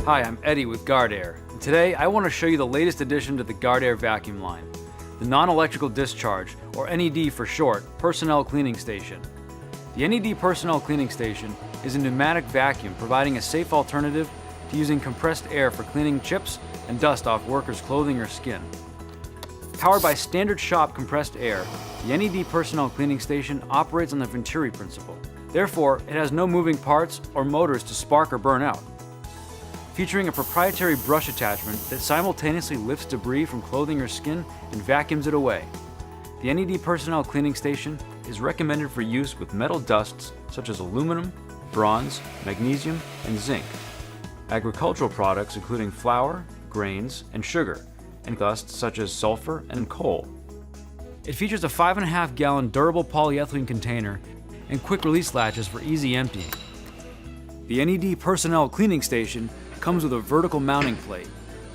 Hi, I'm Eddie with Guardair, and today I want to show you the latest addition to the Guardair vacuum line, the Non-Electrical Discharge, or NED for short, Personnel Cleaning Station. The NED Personnel Cleaning Station is a pneumatic vacuum providing a safe alternative to using compressed air for cleaning chips and dust off workers' clothing or skin. Powered by standard shop compressed air, the NED Personnel Cleaning Station operates on the Venturi principle. Therefore, it has no moving parts or motors to spark or burn out. Featuring a proprietary brush attachment that simultaneously lifts debris from clothing or skin and vacuums it away. The NED Personnel Cleaning Station is recommended for use with metal dusts such as aluminum, bronze, magnesium, and zinc, agricultural products including flour, grains, and sugar, and dusts such as sulfur and coal. It features a 5.5-gallon durable polyethylene container and quick release latches for easy emptying. The NED Personnel Cleaning Station comes with a vertical mounting plate,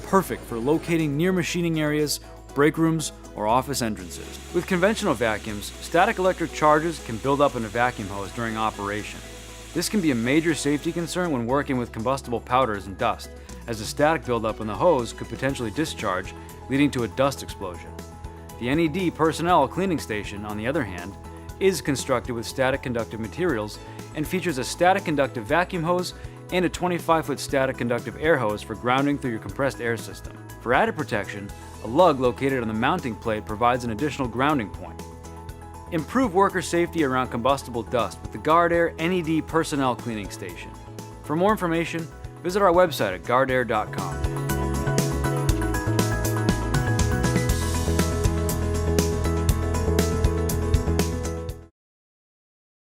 perfect for locating near machining areas, break rooms, or office entrances. With conventional vacuums, static electric charges can build up in a vacuum hose during operation. This can be a major safety concern when working with combustible powders and dust, as the static buildup in the hose could potentially discharge, leading to a dust explosion. The NED Personnel Cleaning Station, on the other hand, is constructed with static conductive materials and features a static conductive vacuum hose and a 25-foot static conductive air hose for grounding through your compressed air system. For added protection, a lug located on the mounting plate provides an additional grounding point. Improve worker safety around combustible dust with the Guardair NED Personnel Cleaning Station. For more information, visit our website at guardair.com.